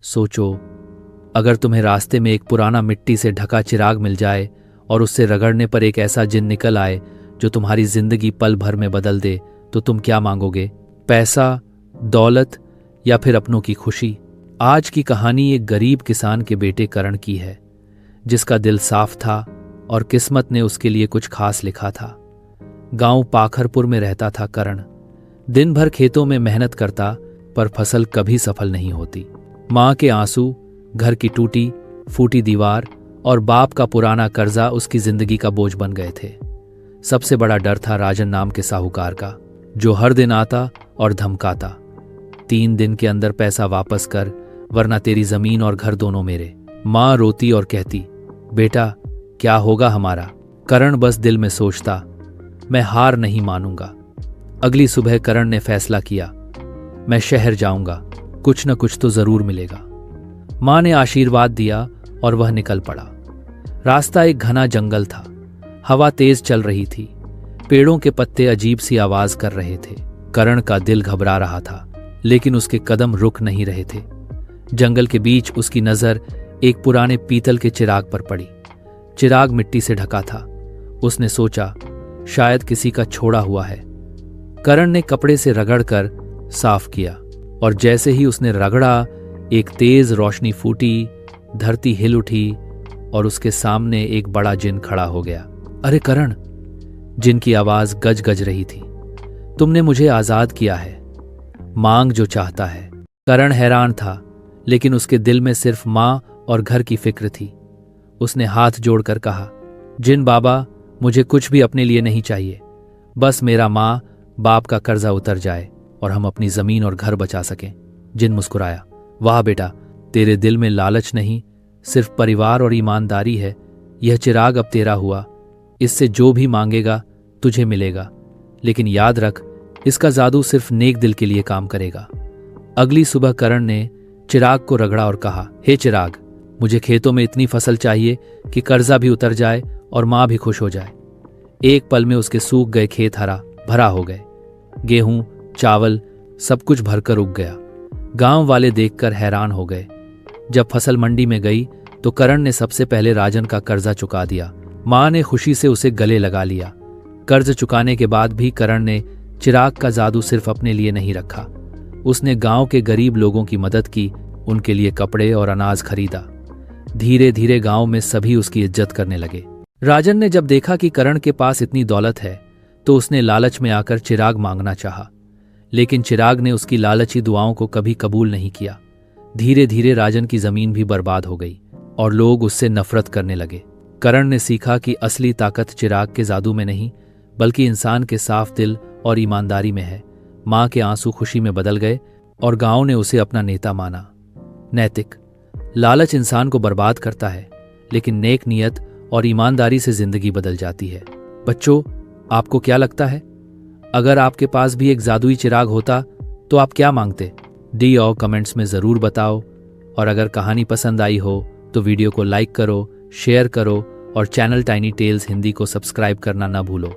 सोचो, अगर तुम्हें रास्ते में एक पुराना मिट्टी से ढका चिराग मिल जाए और उससे रगड़ने पर एक ऐसा जिन निकल आए जो तुम्हारी जिंदगी पल भर में बदल दे, तो तुम क्या मांगोगे? पैसा, दौलत या फिर अपनों की खुशी? आज की कहानी एक गरीब किसान के बेटे करण की है, जिसका दिल साफ था और किस्मत ने उसके लिए कुछ खास लिखा था। गांव पाखरपुर में रहता था करण। दिन भर खेतों में मेहनत करता, पर फसल कभी सफल नहीं होती। मां के आंसू, घर की टूटी फूटी दीवार और बाप का पुराना कर्जा उसकी जिंदगी का बोझ बन गए थे। सबसे बड़ा डर था राजन नाम के साहूकार का, जो हर दिन आता और धमकाता, 3 दिन के अंदर पैसा वापस कर, वरना तेरी जमीन और घर दोनों मेरे। मां रोती और कहती, बेटा क्या होगा हमारा? करण बस दिल में सोचता, मैं हार नहीं मानूंगा। अगली सुबह करण ने फैसला किया, मैं शहर जाऊंगा, कुछ न कुछ तो जरूर मिलेगा। मां ने आशीर्वाद दिया और वह निकल पड़ा। रास्ता एक घना जंगल था। हवा तेज चल रही थी, पेड़ों के पत्ते अजीब सी आवाज कर रहे थे। करण का दिल घबरा रहा था, लेकिन उसके कदम रुक नहीं रहे थे। जंगल के बीच उसकी नजर एक पुराने पीतल के चिराग पर पड़ी। चिराग मिट्टी से ढका था। उसने सोचा, शायद किसी का छोड़ा हुआ है। करण ने कपड़े से रगड़कर साफ किया, और जैसे ही उसने रगड़ा, एक तेज रोशनी फूटी, धरती हिल उठी और उसके सामने एक बड़ा जिन खड़ा हो गया। अरे करण, जिन की आवाज गज गज रही थी, तुमने मुझे आजाद किया है, मांग जो चाहता है। करण हैरान था, लेकिन उसके दिल में सिर्फ मां और घर की फिक्र थी। उसने हाथ जोड़कर कहा, जिन बाबा, मुझे कुछ भी अपने लिए नहीं चाहिए, बस मेरा मां बाप का कर्जा उतर जाए और हम अपनी जमीन और घर बचा सकें। जिन मुस्कुराया, वाह बेटा, तेरे दिल में लालच नहीं, सिर्फ परिवार और ईमानदारी है। यह चिराग अब तेरा हुआ, इससे जो भी मांगेगा तुझे मिलेगा, लेकिन याद रख, इसका जादू सिर्फ नेक दिल के लिए काम करेगा। अगली सुबह करण ने चिराग को रगड़ा और कहा, हे चिराग, मुझे खेतों में इतनी फसल चाहिए कि कर्जा भी उतर जाए और मां भी खुश हो जाए। एक पल में उसके सूख गए खेत हरा भरा हो गए। गेहूं, चावल सब कुछ भरकर उग गया। गांव वाले देखकर हैरान हो गए। जब फसल मंडी में गई तो करण ने सबसे पहले राजन का कर्जा चुका दिया। मां ने खुशी से उसे गले लगा लिया। कर्ज चुकाने के बाद भी करण ने चिराग का जादू सिर्फ अपने लिए नहीं रखा। उसने गांव के गरीब लोगों की मदद की, उनके लिए कपड़े और अनाज खरीदा। धीरे धीरे गांव में सभी उसकी इज्जत करने लगे। राजन ने जब देखा कि करण के पास इतनी दौलत है, तो उसने लालच में आकर चिराग मांगना चाहा, लेकिन चिराग ने उसकी लालची दुआओं को कभी कबूल नहीं किया। धीरे धीरे राजन की जमीन भी बर्बाद हो गई और लोग उससे नफरत करने लगे। करण ने सीखा कि असली ताकत चिराग के जादू में नहीं, बल्कि इंसान के साफ दिल और ईमानदारी में है। मां के आंसू खुशी में बदल गए और गांव ने उसे अपना नेता माना। नैतिक लालच इंसान को बर्बाद करता है, लेकिन नेक नियत और ईमानदारी से जिंदगी बदल जाती है। बच्चों, आपको क्या लगता है, अगर आपके पास भी एक जादुई चिराग होता तो आप क्या मांगते? डी और कमेंट्स में जरूर बताओ। और अगर कहानी पसंद आई हो तो वीडियो को लाइक करो, शेयर करो और चैनल टाइनी टेल्स हिंदी को सब्सक्राइब करना ना भूलो।